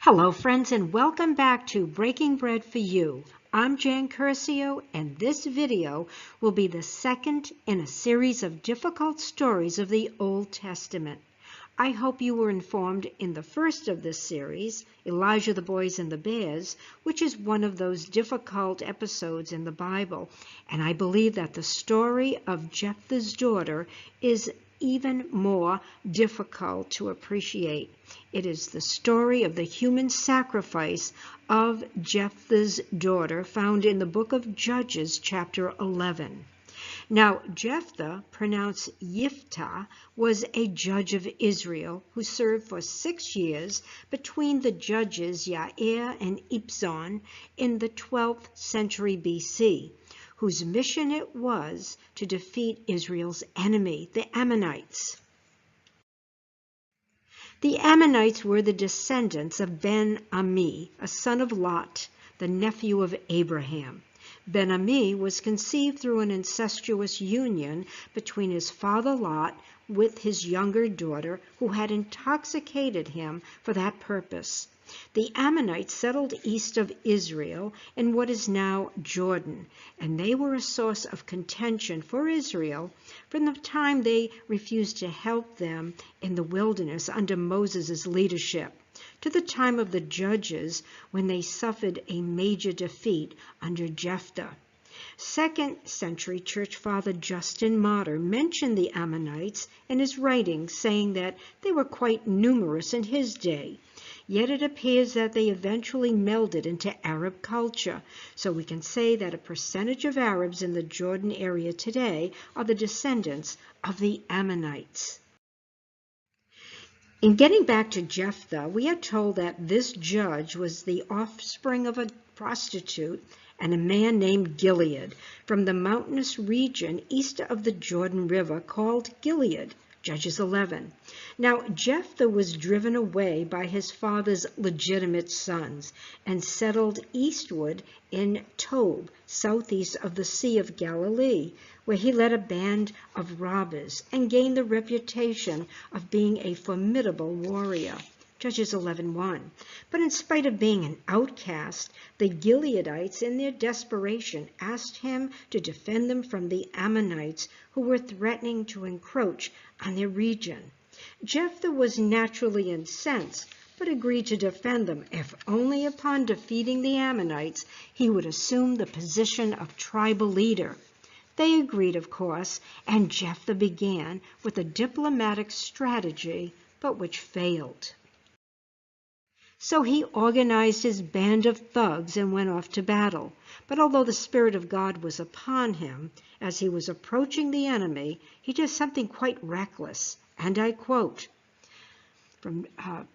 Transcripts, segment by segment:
Hello, friends, and welcome back to Breaking Bread for You. I'm Jan Curcio, and this video will be the second in a series of difficult stories of the Old Testament. I hope you were informed in the first of this series, Elijah, the Boys, and the Bears, which is one of those difficult episodes in the Bible. And I believe that the story of Jephthah's daughter is even more difficult to appreciate. It is the story of the human sacrifice of Jephthah's daughter found in the book of Judges, chapter 11. Now, Jephthah, pronounced Jephthah, was a judge of Israel who served for 6 years between the judges Yair and Ibzan in the 12th century BC, whose mission it was to defeat Israel's enemy, the Ammonites. The Ammonites were the descendants of Ben-Ammi, a son of Lot, the nephew of Abraham. Ben-Ammi was conceived through an incestuous union between his father Lot with his younger daughter, who had intoxicated him for that purpose. The Ammonites settled east of Israel in what is now Jordan, and they were a source of contention for Israel from the time they refused to help them in the wilderness under Moses' leadership, to the time of the Judges when they suffered a major defeat under Jephthah. 2nd century church father Justin Martyr mentioned the Ammonites in his writings, saying that they were quite numerous in his day. Yet it appears that they eventually melded into Arab culture, so we can say that a percentage of Arabs in the Jordan area today are the descendants of the Ammonites. In getting back to Jephthah, we are told that this judge was the offspring of a prostitute and a man named Gilead from the mountainous region east of the Jordan River called Gilead, Judges 11. Now, Jephthah was driven away by his father's legitimate sons and settled eastward in Tob, southeast of the Sea of Galilee, where he led a band of robbers and gained the reputation of being a formidable warrior. Judges 11:1. But in spite of being an outcast, the Gileadites, in their desperation, asked him to defend them from the Ammonites, who were threatening to encroach on their region. Jephthah was naturally incensed, but agreed to defend them if only upon defeating the Ammonites he would assume the position of tribal leader. They agreed, of course, and Jephthah began with a diplomatic strategy, but which failed. So he organized his band of thugs and went off to battle. But although the Spirit of God was upon him, as he was approaching the enemy, he did something quite reckless. And I quote from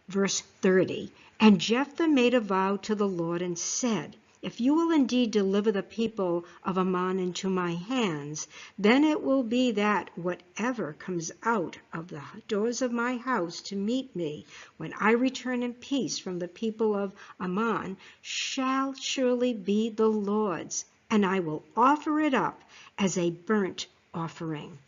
verse 30, "And Jephthah made a vow to the Lord and said, 'If you will indeed deliver the people of Ammon into my hands, then it will be that whatever comes out of the doors of my house to meet me when I return in peace from the people of Ammon shall surely be the Lord's, and I will offer it up as a burnt offering.'"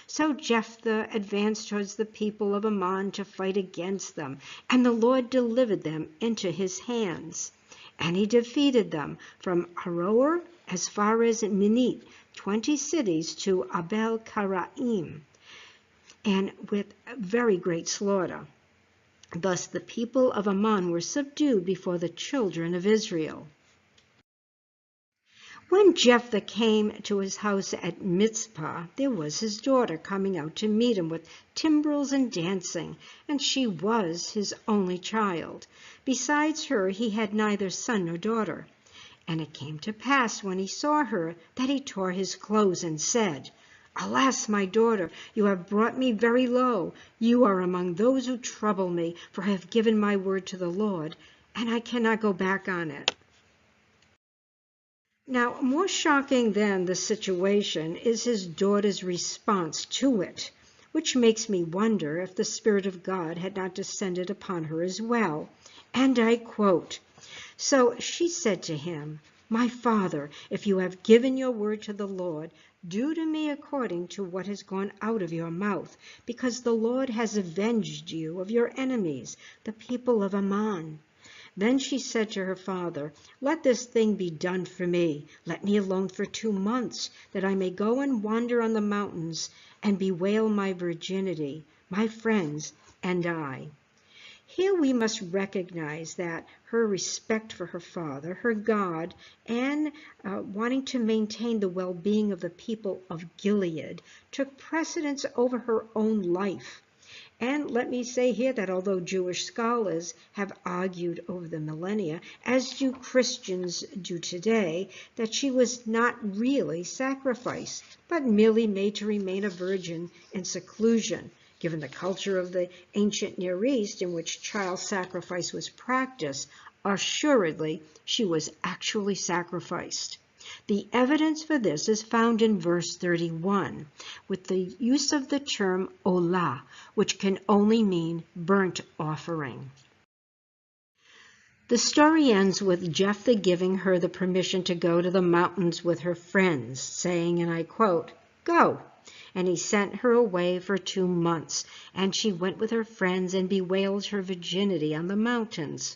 So Jephthah advanced towards the people of Ammon to fight against them, and the Lord delivered them into his hands. And he defeated them from Aroer as far as Minit, 20 cities, to Abel Karaim, and with very great slaughter. Thus the people of Ammon were subdued before the children of Israel. When Jephthah came to his house at Mizpah, there was his daughter coming out to meet him with timbrels and dancing, and she was his only child. Besides her, he had neither son nor daughter. And it came to pass, when he saw her, that he tore his clothes and said, "Alas, my daughter, you have brought me very low. You are among those who trouble me, for I have given my word to the Lord, and I cannot go back on it." Now, more shocking than the situation is his daughter's response to it, which makes me wonder if the Spirit of God had not descended upon her as well. And I quote, "So she said to him, 'My father, if you have given your word to the Lord, do to me according to what has gone out of your mouth, because the Lord has avenged you of your enemies, the people of Ammon.' Then she said to her father, "Let this thing be done for me. Let me alone for 2 months, that I may go and wander on the mountains and bewail my virginity, my friends and I." Here we must recognize that her respect for her father, her God, and wanting to maintain the well-being of the people of Gilead took precedence over her own life. And let me say here that although Jewish scholars have argued over the millennia, as do Christians do today, that she was not really sacrificed, but merely made to remain a virgin in seclusion, given the culture of the ancient Near East in which child sacrifice was practiced, assuredly she was actually sacrificed. The evidence for this is found in verse 31, with the use of the term olah, which can only mean burnt offering. The story ends with Jephthah giving her the permission to go to the mountains with her friends, saying, and I quote, "Go." And he sent her away for 2 months, and she went with her friends and bewailed her virginity on the mountains.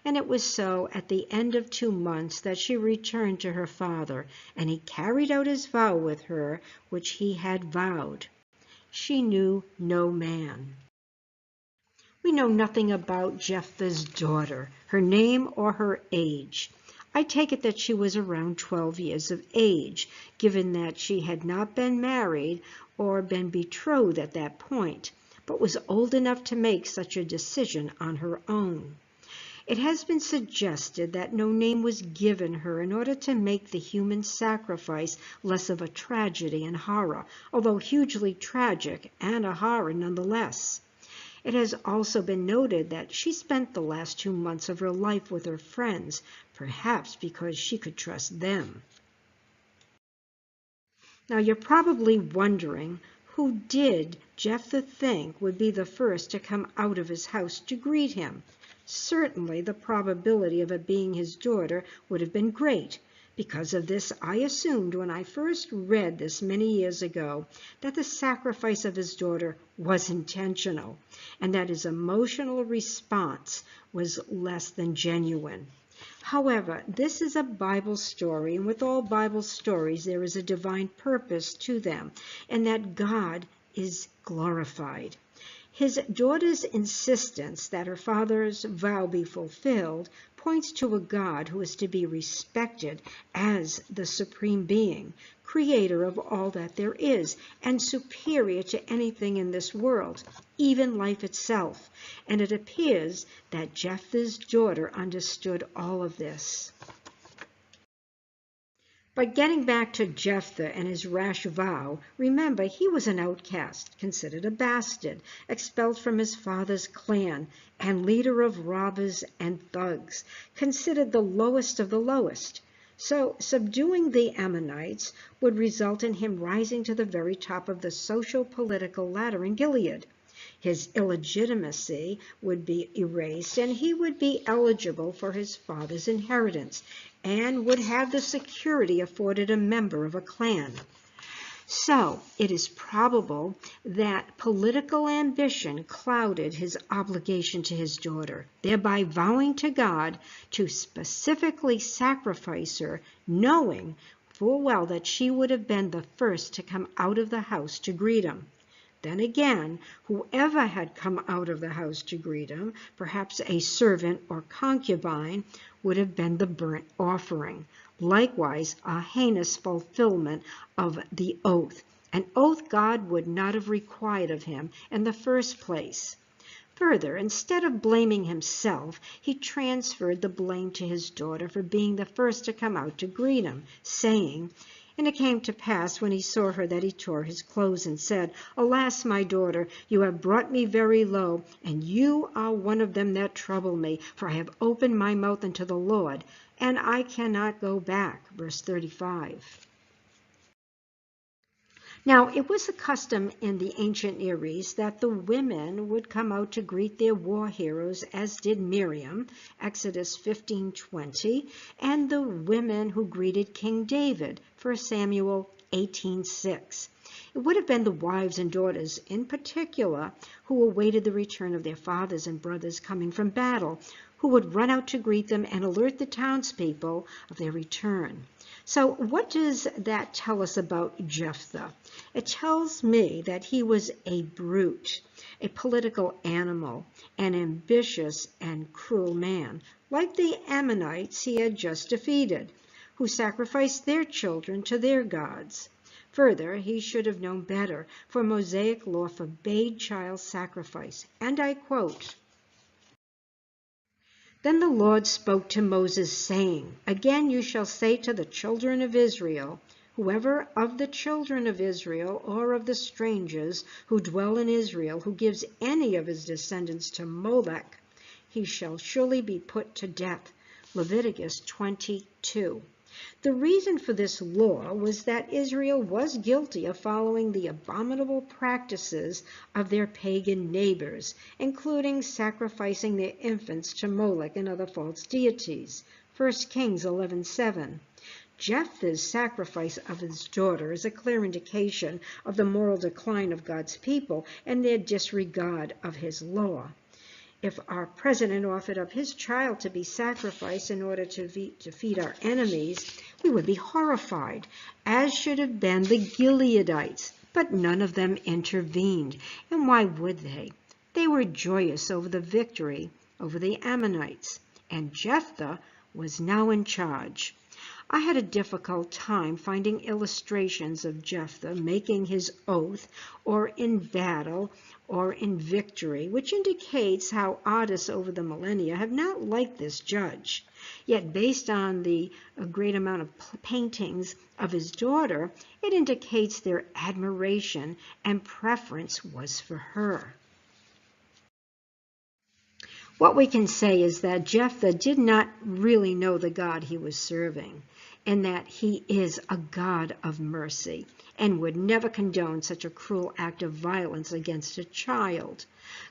And it was so at the end of 2 months that she returned to her father, and he carried out his vow with her, which he had vowed. She knew no man. We know nothing about Jephthah's daughter, her name or her age. I take it that she was around 12 years of age, given that she had not been married or been betrothed at that point, but was old enough to make such a decision on her own. It has been suggested that no name was given her in order to make the human sacrifice less of a tragedy and horror, although hugely tragic and a horror nonetheless. It has also been noted that she spent the last 2 months of her life with her friends, perhaps because she could trust them. Now you're probably wondering, who did Jephthah think would be the first to come out of his house to greet him? Certainly the probability of it being his daughter would have been great. Because of this, I assumed when I first read this many years ago that the sacrifice of his daughter was intentional, and that his emotional response was less than genuine. However, this is a Bible story, and with all Bible stories there is a divine purpose to them, and that God is glorified. His daughter's insistence that her father's vow be fulfilled points to a God who is to be respected as the supreme being, creator of all that there is, and superior to anything in this world, even life itself. And it appears that Jephthah's daughter understood all of this. But getting back to Jephthah and his rash vow, remember he was an outcast, considered a bastard, expelled from his father's clan, and leader of robbers and thugs, considered the lowest of the lowest. So subduing the Ammonites would result in him rising to the very top of the social-political ladder in Gilead. His illegitimacy would be erased, and he would be eligible for his father's inheritance, and would have the security afforded a member of a clan. So it is probable that political ambition clouded his obligation to his daughter, thereby vowing to God to specifically sacrifice her, knowing full well that she would have been the first to come out of the house to greet him. Then again, whoever had come out of the house to greet him, perhaps a servant or concubine, would have been the burnt offering. Likewise, a heinous fulfillment of the oath, an oath God would not have required of him in the first place. Further, instead of blaming himself, he transferred the blame to his daughter for being the first to come out to greet him, saying, "And it came to pass when he saw her that he tore his clothes and said, Alas, my daughter, you have brought me very low, and you are one of them that trouble me, for I have opened my mouth unto the Lord, and I cannot go back." Verse 35. Now, it was a custom in the ancient Near East that the women would come out to greet their war heroes, as did Miriam, Exodus 15:20, and the women who greeted King David, 1 Samuel 18:6. It would have been the wives and daughters in particular who awaited the return of their fathers and brothers coming from battle, who would run out to greet them and alert the townspeople of their return. So what does that tell us about Jephthah? It tells me that he was a brute, a political animal, an ambitious and cruel man, like the Ammonites he had just defeated, who sacrificed their children to their gods. Further, he should have known better, for Mosaic law forbade child sacrifice, and I quote, "Then the Lord spoke to Moses, saying, Again you shall say to the children of Israel, Whoever of the children of Israel or of the strangers who dwell in Israel, who gives any of his descendants to Molech, he shall surely be put to death." Leviticus 22. The reason for this law was that Israel was guilty of following the abominable practices of their pagan neighbors, including sacrificing their infants to Molech and other false deities. 1 Kings 11:7. Jephthah's sacrifice of his daughter is a clear indication of the moral decline of God's people and their disregard of his law. If our president offered up his child to be sacrificed in order to defeat our enemies, we would be horrified, as should have been the Gileadites. But none of them intervened. And why would they? They were joyous over the victory over the Ammonites. And Jephthah was now in charge. I had a difficult time finding illustrations of Jephthah making his oath, or in battle, or in victory, which indicates how artists over the millennia have not liked this judge. Yet based on the great amount of paintings of his daughter, it indicates their admiration and preference was for her. What we can say is that Jephthah did not really know the God he was serving, and that he is a God of mercy and would never condone such a cruel act of violence against a child.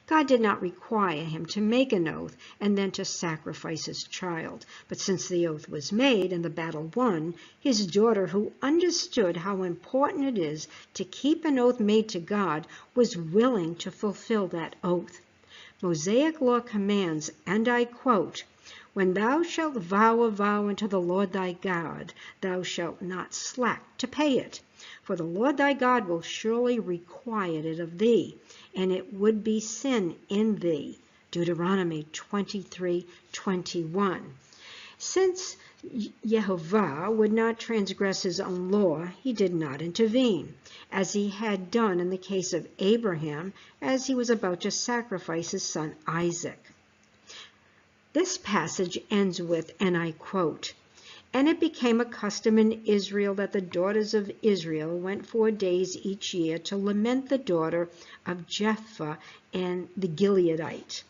God did not require him to make an oath and then to sacrifice his child. But since the oath was made and the battle won, his daughter, who understood how important it is to keep an oath made to God, was willing to fulfill that oath. Mosaic law commands, and I quote, "When thou shalt vow a vow unto the Lord thy God, thou shalt not slack to pay it. For the Lord thy God will surely require it of thee, and it would be sin in thee." Deuteronomy 23:21. Since Jehovah would not transgress his own law, he did not intervene, as he had done in the case of Abraham, as he was about to sacrifice his son Isaac. This passage ends with, and I quote, "And it became a custom in Israel that the daughters of Israel went 4 days each year to lament the daughter of Jephthah and the Gileadite."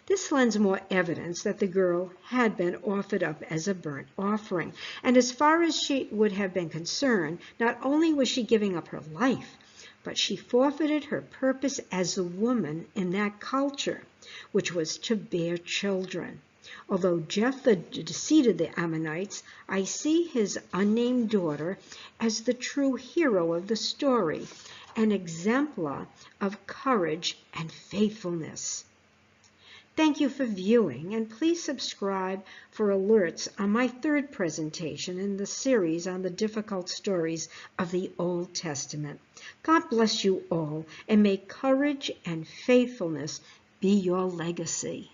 This lends more evidence that the girl had been offered up as a burnt offering. And as far as she would have been concerned, not only was she giving up her life, but she forfeited her purpose as a woman in that culture, which was to bear children. Although Jephthah defeated the Ammonites, I see his unnamed daughter as the true hero of the story, an exemplar of courage and faithfulness. Thank you for viewing, and please subscribe for alerts on my third presentation in the series on the difficult stories of the Old Testament. God bless you all, and may courage and faithfulness be your legacy.